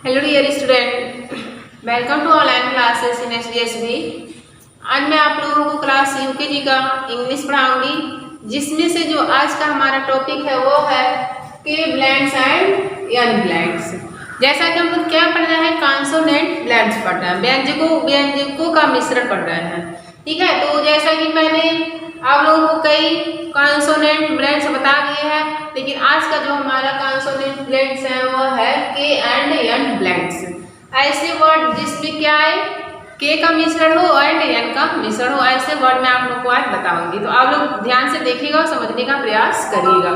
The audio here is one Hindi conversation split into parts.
Hello dear student, welcome to online classes in HDSB. आज मैं आप लोगों को क्लास यूकेजी का इंग्लिश पढ़ाऊंगी, जिसमें से जो आज का हमारा टॉपिक है वो है के ब्लेंड्स एंड अनब्लेंड्स। जैसा कि हम लोग क्या पढ़ रहे हैं, कॉन्सोनेंट ब्लेंड्स पढ़ रहे हैं, व्यंजकों का मिश्रण पढ़ रहे हैं। ठीक है, तो जैसा कि मैंने आप लोगों को कई कॉन्सोनेंट ब्लेंड्स बता दिए हैं, लेकिन आज का जो हमारा कॉन्सोनेंट ब्लेंड्स है वो है के एंड एन ब्लेंड्स। ऐसे वर्ड जिसमें क्या है, के का मिश्रण हो एंड एन का मिश्रण हो, ऐसे वर्ड मैं आप लोग को आज बताऊंगी। तो आप लोग ध्यान से देखिएगा और समझने का प्रयास करिएगा।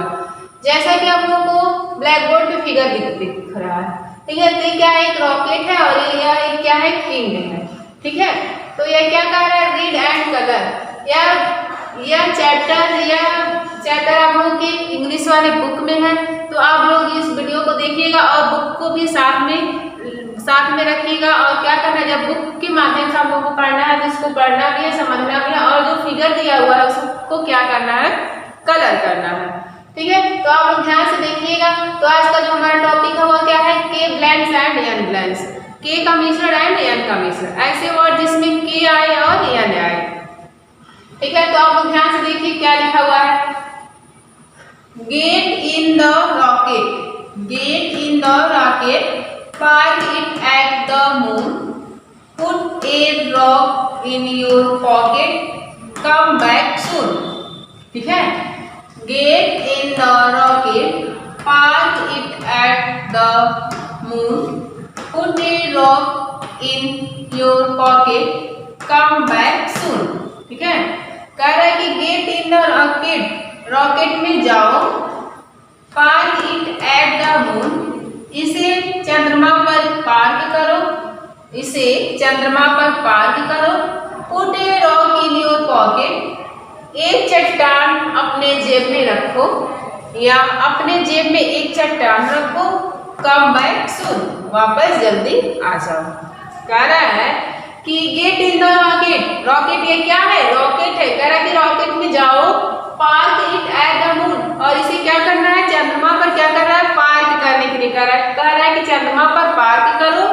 जैसा कि आप लोगों को ब्लैक बोर्ड पे फिगर दिख रहा है, ठीक है, तो क्या है, एक रॉकेट है और यह क्या है, किंग है। ठीक है, तो यह क्या कह रहा है, रीड एंड कलर। यह चैप्टर आप लोगों के इंग्लिश वाले बुक में है, तो आप लोग इस वीडियो को देखिएगा और बुक को भी साथ में रखिएगा। और क्या करना है, जब बुक के माध्यम से आप लोगों को पढ़ना है तो इसको पढ़ना भी है, समझना भी है, और जो फिगर दिया हुआ है उसको क्या करना है, कलर करना है। ठीक है, तो आप लोग ध्यान से देखिएगा। तो आज का जो हमारा टॉपिक है वो क्या है, के ब्लेंड्स एंड एन ब्लेंड्स। के का मिश्रण एंड एन का मिश्रण, ऐसे वर्ड जिसमें के आए और एन आए। ठीक है, तो आप लोग ध्यान से देखिए क्या लिखा हुआ है, get in the rocket, park it at the moon, put a rock in your pocket, come back soon. ठीक है, get in the rocket, park it at the moon, put a rock in your pocket, come back soon. ठीक है, कह रहा है कि गेट इन द रॉकेट में जाओ, park it at the moon, इसे चंद्रमा पर पार्क करो, put a rock in your pocket, एक चट्टान अपने जेब में रखो, या अपने जेब में एक चट्टान रखो, कम बैक सून, वापस जल्दी आ जाओ। कह रहा है कि गेट इन द रॉकेट ये क्या है, रॉकेट है। कह रहा है कि रॉकेट में जाओ, park it at the moon, और इसे क्या करना है, चंद्रमा पर क्या कर रहा है, पार्क करने के लिए कह रहा है कि चंद्रमा पर पार्क करो,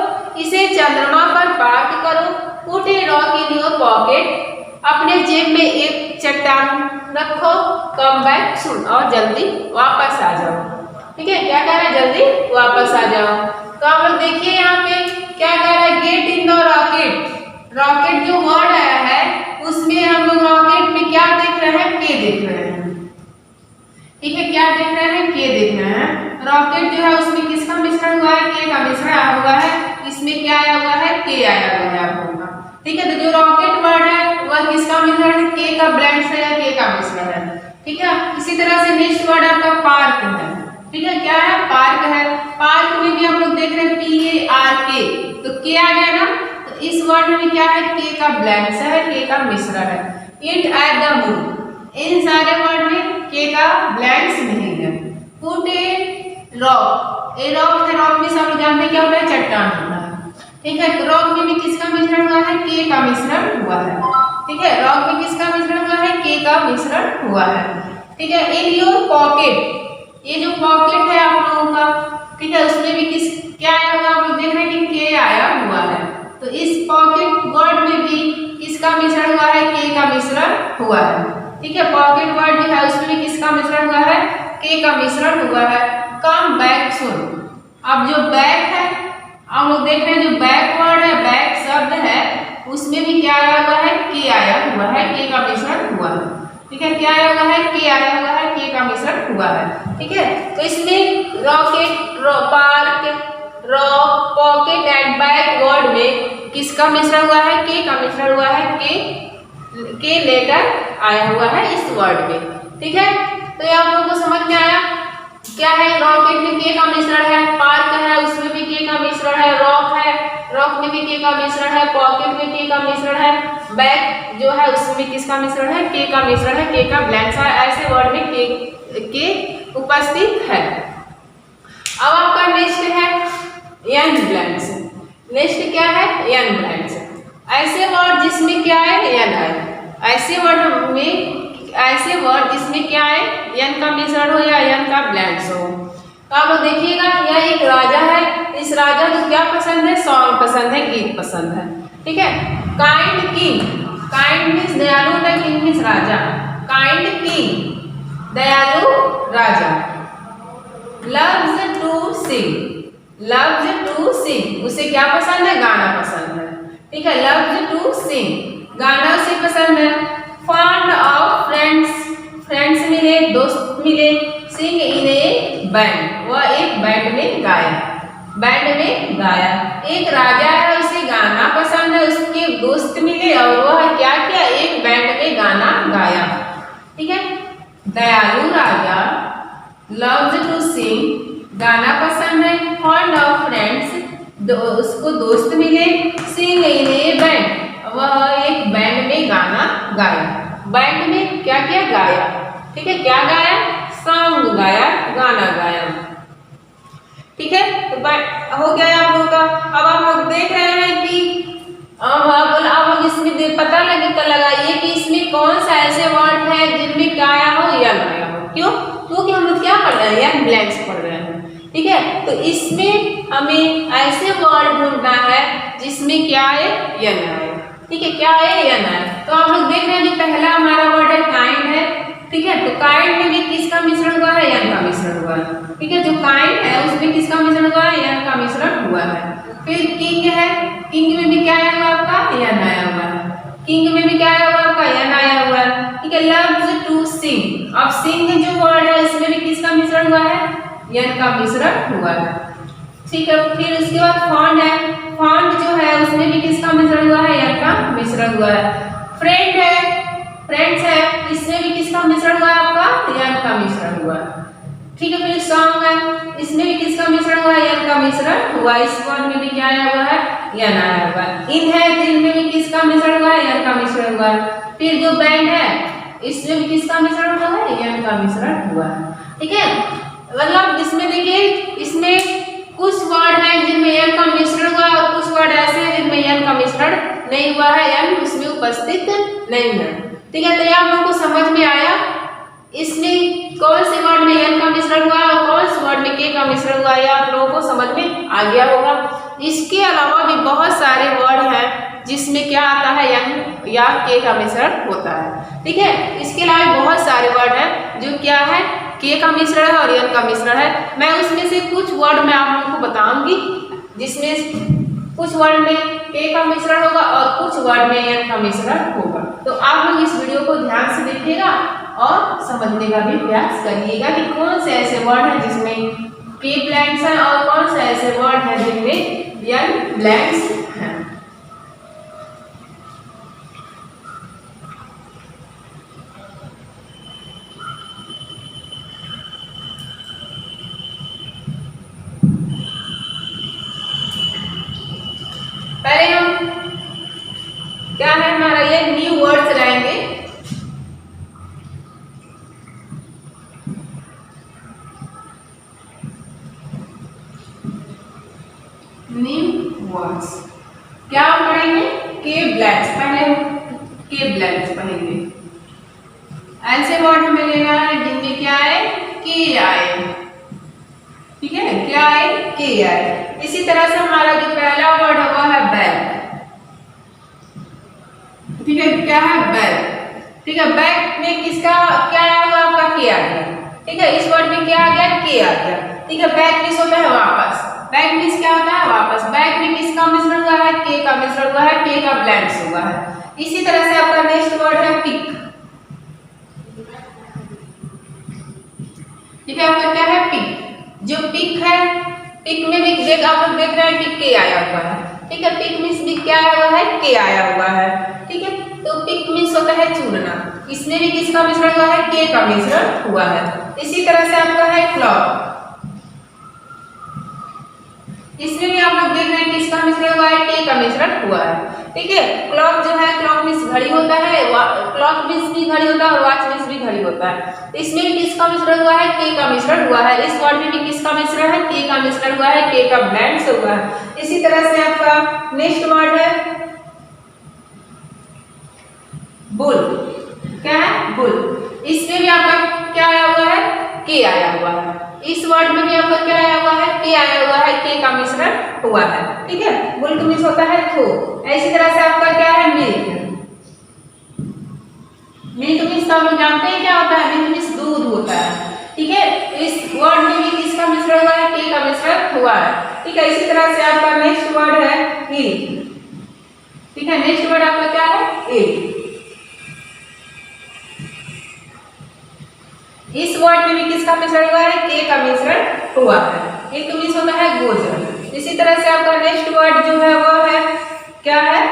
इसे चंद्रमा पर पार्क करो, put a rock in your pocket, अपने जेब में एक चट्टान रखो, कम बैक सून, और जल्दी वापस आ जाओ। ठीक है, क्या कह रहा है, जल्दी वापस आ जाओ। तो आप लोग देखिए यहाँ पे क्या कह रहा है, गेट इन द रॉकेट जो वर्ड आया है उसमें हम लोग रॉकेट में क्या देख रहे हैं, के देख रहे हैं। ठीक है, क्या देख रहे हैं, के देख रहे हैं। रॉकेट जो है उसमें किसका मिश्रण हुआ है, के का मिश्रण आया हुआ है। इसमें क्या आया हुआ है, के आया हुआ है आप लोगों का। ठीक है, तो जो रॉकेट वर्ड है वह किसका मिश्रण है, के का ब्लेंड से, या के का मिश्रण है। ठीक है, इसी तरह से नेक्स्ट वर्ड आपका पार्क है। ठीक है, क्या है, पार्क है। पार्क में भी हम लोग देख रहे हैं PARK, तो के आ गया ना, तो इस वर्ड में क्या है, के का ब्लेंड से है, के का मिश्रण है। इट एट द मून, इन सारे वर्ड में के का ब्लेंड्स नहीं है। पुट ए रॉक है, रॉक में सब लोग जानते हैं क्या होता है, चट्टान होता है। ठीक है, तो रॉक में भी किसका मिश्रण हुआ है, के का मिश्रण हुआ है। ठीक है, रॉक में किसका मिश्रण हुआ है, के का मिश्रण हुआ है। ठीक है, इन योर पॉकेट, ये जो पॉकेट है आप लोगों का, ठीक है, उसमें भी क्या आया हुआ, आप लोग देख रहे हैं कि के आया हुआ है। तो इस पॉकेट वर्ड में भी किसका मिश्रण हुआ है, के का मिश्रण हुआ है। ठीक है, पॉकेट वर्ड जो है उसमें भी किसका मिश्रण हुआ है, के का मिश्रण हुआ है। कम बैक सून, अब जो बैक है आप लोग देख रहे हैं, जो बैक वर्ड है, बैक शब्द है, उसमें भी क्या आया हुआ है, के आया हुआ है, के का मिश्रण हुआ है। ठीक है, क्या आया हुआ है, के आया हुआ है, के का मिश्रण हुआ है। ठीक है, तो इसमें rocket, park, rock, pocket and back word में किसका मिश्रण हुआ है, के का मिश्रण हुआ है, के लेटर आया हुआ है इस वर्ड में। ठीक है, तो ये आप लोगों को समझ में आया क्या है, रॉकेट में के का मिश्रण है, पार्क है उसमें भी के का मिश्रण है, रॉक में भी के का मिश्रण है, पॉकेट में के का मिश्रण है, बैक जो है उसमें किसका मिश्रण है, के का मिश्रण है, के का ब्लेंड्स है। ऐसे वर्ड में के उपस्थित है। अब आपका नेक्स्ट है एन ब्लेंड्स। नेक्स्ट क्या है, एन ब्लेंड्स, ऐसे वर्ड जिसमें क्या है, एन है। ऐसे वर्ड जिसमें क्या है, एन का मिश्रण हो या एन का ब्लेंड्स हो। तो आप लोग देखिएगा यह एक राजा है, इस राजा को क्या पसंद है, सॉन्ग पसंद है, गीत पसंद है। ठीक है, काइंड किंग, काइंड मीन्स दयालु होता है, किंग मीन्स राजा। काइंड किंग दयालु राजा। Loves to sing, loves to sing उसे क्या पसंद है, गाना पसंद है। ठीक है, लव्स टू सिंग गाना उसे पसंद है। फॉन्ड ऑफ फ्रेंड्स, फ्रेंड्स मिले, दोस्त मिले। सिंग इन ए बैंड, वह एक बैंड में गाया, बैंड में गाया। एक राजा है उसे गाना पसंद है, उसके दोस्त मिले और वह क्या किया, एक बैंड में गाना गाया। ठीक है, दयालु राजा, लव्स टू सिंग गाना पसंद है। फॉन्ड ऑफ फ्रेंड्स उसको दोस्त मिले। सिंग इन ए बैंड वह एक बैंड में गाना गाया, बैंड में क्या किया, गाया। ठीक है, क्या गाया, सॉन्ग गाया, गाना गाया। ठीक है, तो हो गया आप लोगों का। अब आप लोग देख रहे हैं कि अब आप लोग इसमें पता लगाइए कि इसमें कौन सा ऐसे वर्ड है जिनमें क्या आया हो या ना आया हो। क्यों, क्योंकि हम लोग क्या पढ़ रहे हैं, या ब्लैंक्स पढ़ रहे हैं। ठीक है, तो इसमें हमें ऐसे वर्ड ढूंढना है जिसमें क्या है या ना है। ठीक है, क्या है या ना है। तो आप लोग देख रहे हैं जो पहला हमारा वर्ड है काइंड है। ठीक है, तो काइंड में भी किसका मिश्रण हुआ है, यन का मिश्रण हुआ है। ठीक है, जो काइंड है उसमें किसका मिश्रण हुआ है, यन का मिश्रण हुआ है। फिर किंग है, किंग में भी क्या आया हुआ आपका, यन आया हुआ है। किंग में भी क्या आया हुआ आपका, यन आया हुआ है। ठीक है, लव्स टू सिंग, अब सिंग जो वर्ड है इसमें भी किसका मिश्रण हुआ है, यन का मिश्रण हुआ है। ठीक है, फिर उसके बाद फॉन्ड है, फॉन्ड जो है उसमें भी किसका मिश्रण हुआ है, यन का मिश्रण हुआ है। फ्रेंड है, फ्रेंड्स है, इसमें भी किसका मिश्रण हुआ है आपका, यन का मिश्रण हुआ है। ठीक है, फिर सॉन्ग है, इसमें भी किसका मिश्रण हुआ है, यन का मिश्रण हुआ। इस वर्ड में भी क्या आया हुआ है, यन आया हुआ है। इन है, इन में भी किसका मिश्रण हुआ है, यन का मिश्रण हुआ है। फिर जो बैंड है इसमें भी किसका मिश्रण हुआ है, यन का मिश्रण हुआ है। ठीक है, मतलब इसमें देखिए इसमें कुछ वर्ड हैं जिनमें यन का मिश्रण हुआ और कुछ वर्ड ऐसे हैं जिनमें यन का मिश्रण नहीं हुआ है, यन उसमें उपस्थित नहीं है। ठीक है, तो ये आप लोगों को समझ में आया इसमें कौन से वर्ड में यन का मिश्रण हुआ और कौन से वर्ड में के का मिश्रण हुआ, ये आप लोगों को समझ में आ गया होगा। इसके अलावा भी बहुत सारे वर्ड हैं जिसमें क्या आता है, यन या के का मिश्रण होता है। ठीक है, इसके अलावा बहुत सारे वर्ड हैं जो क्या है, के का मिश्रण है और यन का मिश्रण है। मैं उसमें से कुछ वर्ड मैं आप लोगों को बताऊंगी जिसमें कुछ वर्ड में के का मिश्रण होगा और कुछ वर्ड में यन का मिश्रण होगा। तो आप लोग इस वीडियो को ध्यान से देखिएगा और समझने का भी प्रयास करिएगा कि कौन से ऐसे वर्ड हैं जिसमें के ब्लैंक्स हैं और कौन से ऐसे वर्ड हैं जिनमें यन ब्लैंक्स हैं। पहले हम क्या है हमारा ये न्यू वर्ड चलाएंगे। न्यू वर्ड्स क्या हम पढ़ेंगे, के ब्लैंक्स। पहले हम के ब्लैंक्स पढ़ेंगे। ऐसे वर्ड हमें लेना है जिनमें क्या है, के आए। ठीक है, क्या आए, के आए। इसी तरह से हमारा जो पहला वर्ड है वह है बैग। ठीक है, क्या है, बैग। ठीक है, बैग में किसका क्या आया हुआ आपका, के आ गया। ठीक है, इस वर्ड में क्या आ गया, के आ गया। ठीक है, बैग मीन्स होता है वापस, बैग मीन्स क्या होता है, वापस। बैग में किसका मिश्रण हुआ है, के का मिश्रण हुआ है, के का ब्लैंक्स हुआ है। इसी तरह से आपका नेक्स्ट वर्ड है पिक। ठीक है, आपका क्या है, पिक। जो पिक है, पिक में भी देख आप लोग देख रहे हैं कि के आया हुआ है। ठीक है, पिक मीन्स भी क्या आया हुआ है, के आया हुआ है। ठीक है, तो पिक मीन्स होता है चुनना। इसमें भी किसका मिश्रण हुआ है, के का मिश्रण हुआ है। इसी तरह से आपका है क्लॉक। इसमें भी आप लोग देख रहे हैं किसका मिश्रण हुआ है, के का मिश्रण हुआ है। ठीक है, क्लॉक जो है, क्लॉक मीन्स घड़ी होता है, क्लॉक मीन्स भी घड़ी होता है और वॉच मीन्स भी घड़ी होता है। इसमें भी किसका मिश्रण हुआ है, के का मिश्रण हुआ है। इस वर्ड में भी किसका मिश्रण है, के का मिश्रण हुआ है, के का ब्लैंक्स हुआ है। इसी तरह से आपका नेक्स्ट वर्ड है बुल। क्या है, बुल। इसमें भी आपका क्या आया हुआ है, के आया हुआ है। इस वर्ड में भी आपका क्या आया हुआ है, के आया हुआ है, के का मिश्रण हुआ है। ठीक है, मिल्क मीन्स होता है थो। ऐसी तरह से आपका क्या है, मिल्क। मिल्क मीन्स तो हम लोग जानते हैं क्या होता है, मिल्क मीन्स दूध होता है। ठीक है, इस वर्ड में भी किसका मिश्रण हुआ है, के का मिश्रण हुआ है। ठीक है, इसी तरह से आपका नेक्स्ट वर्ड है हिल। ठीक है, नेक्स्ट वर्ड आपका क्या है, हिल। इस वर्ड में भी किसका मिश्रण हुआ है, के का मिश्रण हुआ है। एक मीन्स होता है गोजर। इसी तरह से आपका नेक्स्ट वर्ड जो है वो है क्या है,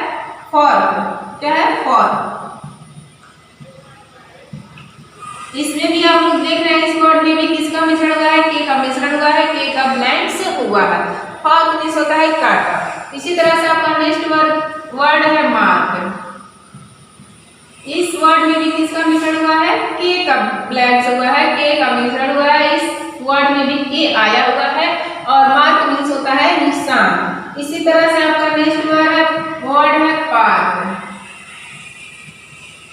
फॉर्क। क्या है, फॉर्क। इसमें भी आप लोग देख रहे हैं, इस वर्ड में भी किसका मिश्रण हुआ है, के का मिश्रण हुआ है, के का ब्लैंक से हुआ है। फॉर्क मीन्स होता है काटा। इसी तरह से आपका नेक्स्ट वर्ड है मार्क। इस वर्ड में भी किसका मिश्रण हुआ है, के का ब्लैंक से हुआ है, के का मिश्रण हुआ है। इस वर्ड में भी के आया हुआ है और मार्क मीन्स होता है निशान। इसी तरह से आपका नेक्स्ट वर्ड है पार्क।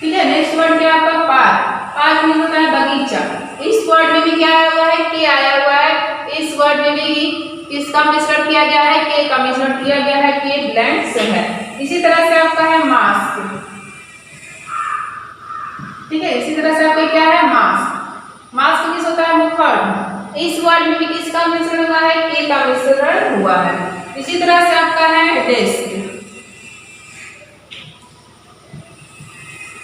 ठीक है, नेक्स्ट वर्ड क्या है आपका, पार्क। पार्क मीन्स होता है बगीचा। इस वर्ड में भी क्या आया हुआ है, के आया हुआ है। इस वर्ड में भी किसका मिश्रण किया गया है, के का मिश्रण किया गया है, के ब्लैंक से है। इसी तरह से आपका है मास्क। ठीक है, इसी तरह से आपका क्या है, मास्क। मास्क मीन्स होता है मुखौटा। इस वर्ड में भी किसका मिश्रण हुआ है, के का मिश्रण हुआ है। इसी तरह से आपका है डेस्क।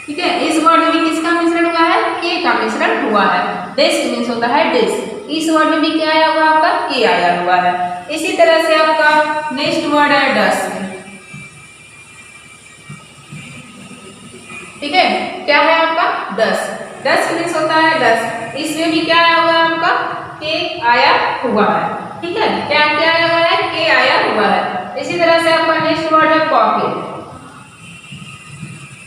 ठीक है, इस वर्ड में भी किसका मिश्रण हुआ है, के का मिश्रण हुआ है। डेस्क मीन्स होता है डेस्क। इस वर्ड में भी क्या आया हुआ है आपका, के आया हुआ है। इसी तरह से आपका नेक्स्ट वर्ड है डस्ट। ठीक है, क्या है आपका, डस्ट। डस्ट मीन्स होता है डस्ट। इसमें भी क्या आया हुआ है आपका, के आया हुआ है। ठीक है, क्या क्या आया हुआ है, के आया हुआ है। इसी तरह से आपका नेक्स्ट वर्ड है पॉकेट।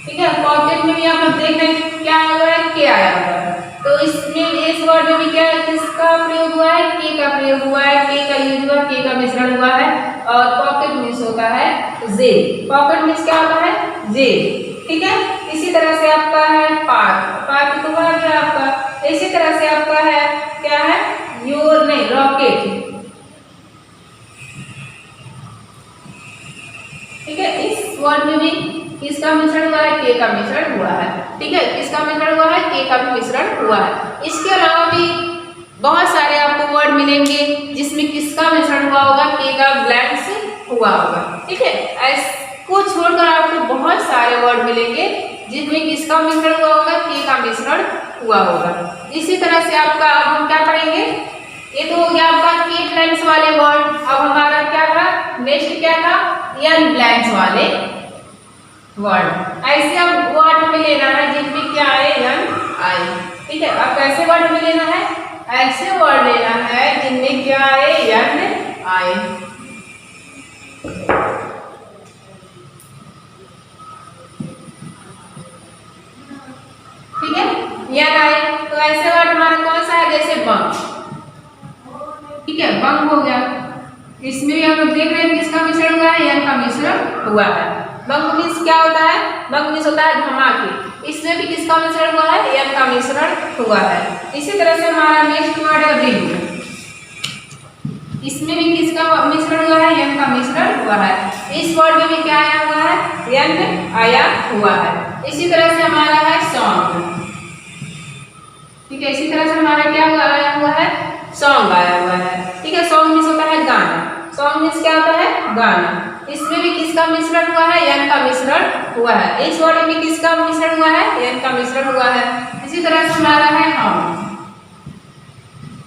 ठीक है, पॉकेट में भी आप लोग देख रहे हैं क्या आया हुआ है, के आया हुआ है। तो इसमें इस वर्ड में भी क्या है, किसका प्रयोग हुआ है, के का प्रयोग हुआ है, के का यूज हुआ, के का मिश्रण हुआ है। और पॉकेट मीन्स होता है जेब। पॉकेट मीन्स क्या होता है, जेब। ठीक है, इसी तरह से आपका है पार्क। पार्क तो हुआ गया आपका। इसी तरह से आपका है क्या है, योर नहीं, रॉकेट। ठीक है, इस वर्ड में भी किसका मिश्रण हुआ है, के का मिश्रण हुआ है। ठीक है, किसका मिश्रण हुआ है, के का भी मिश्रण हुआ है। इसके अलावा भी बहुत सारे आपको वर्ड मिलेंगे जिसमें किसका मिश्रण हुआ होगा, के का ब्लैंक से हुआ होगा। ठीक है, को छोड़कर आपको बहुत सारे वर्ड मिलेंगे जिसमें किसका मिश्रण हुआ होगा, के का मिश्रण हुआ होगा। इसी तरह से आपका अब हम क्या पढ़ेंगे, ये तो हो गया आपका के ब्लैंक्स वाले वर्ड। अब हमारा क्या था, नेक्स्ट क्या था, एन ब्लैंक्स वाले वर्ड। ऐसे अब वर्ड हमें लेना है जिनमें क्या आए, एन आए। ठीक है, अब कैसे वर्ड हमें लेना है, ऐसे वर्ड लेना है जिनमें क्या आए, एन आए। ठीक है, एन आए तो ऐसे वर्ड हमारा कौन सा है, जैसे बम। ठीक है, बम हो गया। इसमें भी हम लोग देख रहे हैं किसका मिश्रण हुआ है, एन का मिश्रण हुआ है। बम मीन्स क्या होता है, बम मीन्स होता है धमाके। इसमें भी किसका मिश्रण हुआ है, एन का मिश्रण हुआ है। इसी तरह से हमारा नेक्स्ट वर्ड है रिंग। इसमें भी किसका मिश्रण हुआ है, एन का मिश्रण हुआ है। इस वर्ड में भी क्या आया हुआ है, एन आया हुआ है। इसी तरह से हमारा है सॉन्ग। ठीक है, इसी तरह से हमारा क्या आया हुआ है, सॉन्ग आया हुआ है। ठीक है, सॉन्ग मीन्स होता है गाना। सॉन्ग मीन्स क्या होता है, गाना। इसमें भी किसका मिश्रण हुआ है, एन का मिश्रण हुआ है। इस वर्ड में किसका मिश्रण हुआ है, एन का मिश्रण हुआ है। इसी तरह से हमारा है हम।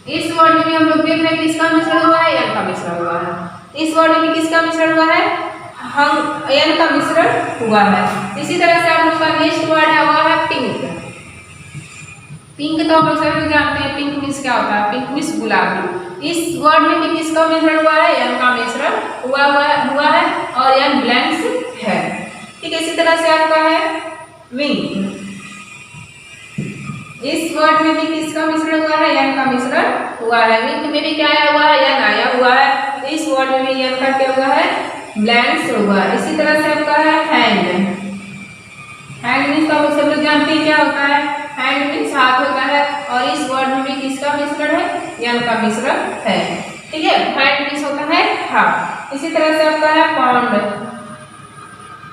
इस वर्ड में भी हम लोग देख रहे हैं किसका मिश्रण हुआ है, एन का मिश्रण हुआ है। इस वर्ड में भी किसका मिश्रण हुआ है, हम, एन का मिश्रण हुआ है। इसी तरह से आप लोग का नेक्स्ट वर्ड है वो है पिंक। पिंक तो आप लोग सभी जानते हैं, पिंक मीन्स क्या होता है, पिंक मीन्स गुलाबी। इस वर्ड में भी किसका मिश्रण हुआ है, एन का मिश्रण हुआ है और एन ब्लैंक्स है। ठीक है, इसी तरह से आपका है विंग। इस वर्ड में भी किसका मिश्रण हुआ है, एन का मिश्रण हुआ है। विंग में भी क्या आया हुआ है, एन आया हुआ है। इस वर्ड में भी एन का क्या हुआ है, ब्लैंक्स हुआ है। इसी तरह से आपका है हैंड। हैंड मीन्स आप सब लोग जानते हैं क्या होता है, हैंड मीन्स हाथ होता है। और इस वर्ड में भी किसका मिश्रण है, यन का मिश्रण है। ठीक है, फाइंड मीन्स होता है हाफ। इसी तरह से आपका है पॉन्ड।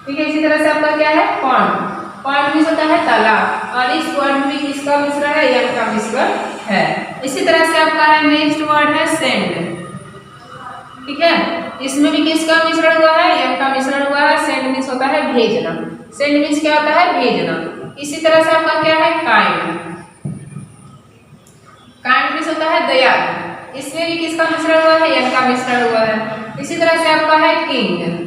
ठीक है, इसी तरह से आपका क्या है पॉन्ड। पॉन्ड मीन्स होता है तालाब, और इस वर्ड में किसका मिश्रण है, यन का मिश्रण है। इसी तरह से आपका है नेक्स्ट वर्ड है सेंड। ठीक है, इसमें भी किसका मिश्रण हुआ है, यन का मिश्रण हुआ है। सेंड मीन्स होता है भेजना। सेंड मीन्स क्या होता है भेजना। इसी तरह से आपका क्या है काइंड। काइंड मीन्स होता है दयालु। इसमें भी किसका मिश्रण हुआ है, यन का मिश्रण हुआ है। इसी तरह से आपका है किंग।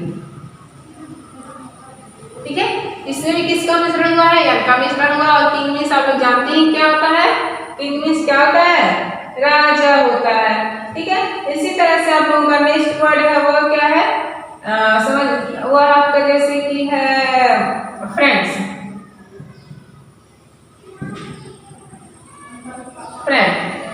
ठीक है, इसमें भी किसका मिश्रण हुआ है, यन का मिश्रण हुआ। और किंग मीन्स आप लोग जानते हैं क्या होता है, किंग मीन्स क्या होता है, राजा होता है। ठीक है, इसी तरह से आप लोगों का नेक्स्ट वर्ड है वो क्या है, समझ वो आपका जैसे कि है फ्रेंड्स।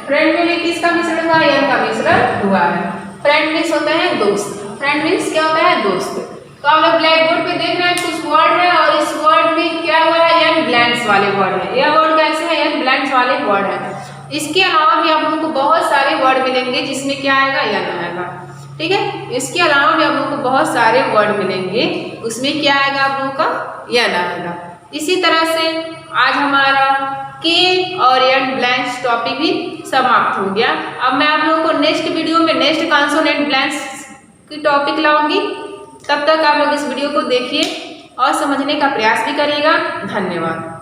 फ्रेंड में भी किसका मिश्रण हुआ है, यन का मिश्रण हुआ है। फ्रेंड मीन्स होते हैं दोस्त। फ्रेंड मीन्स क्या होता है दोस्त। तो आप लोग ब्लैक बोर्ड पे देख रहे हैं कुछ वर्ड है, और इस वर्ड में क्या हुआ है, यन ब्लैंक्स वाले वर्ड है। यह वर्ड कैसे है, यन ब्लैंक्स वाले वर्ड है। इसके अलावा भी आप लोगों को बहुत सारे वर्ड मिलेंगे जिसमें क्या आएगा, यन आएगा। ठीक है, इसके अलावा भी आप लोगों को बहुत सारे वर्ड मिलेंगे, उसमें क्या आएगा, आप लोगों का यन आएगा। इसी तरह से आज हमारा के और यन ब्लैंक्स टॉपिक भी समाप्त हो गया। अब मैं आप लोगों को नेक्स्ट वीडियो में नेक्स्ट कॉन्सोनेंट ब्लैंक्स की टॉपिक लाऊंगी। तब तक आप लोग इस वीडियो को देखिए और समझने का प्रयास भी करिएगा। धन्यवाद।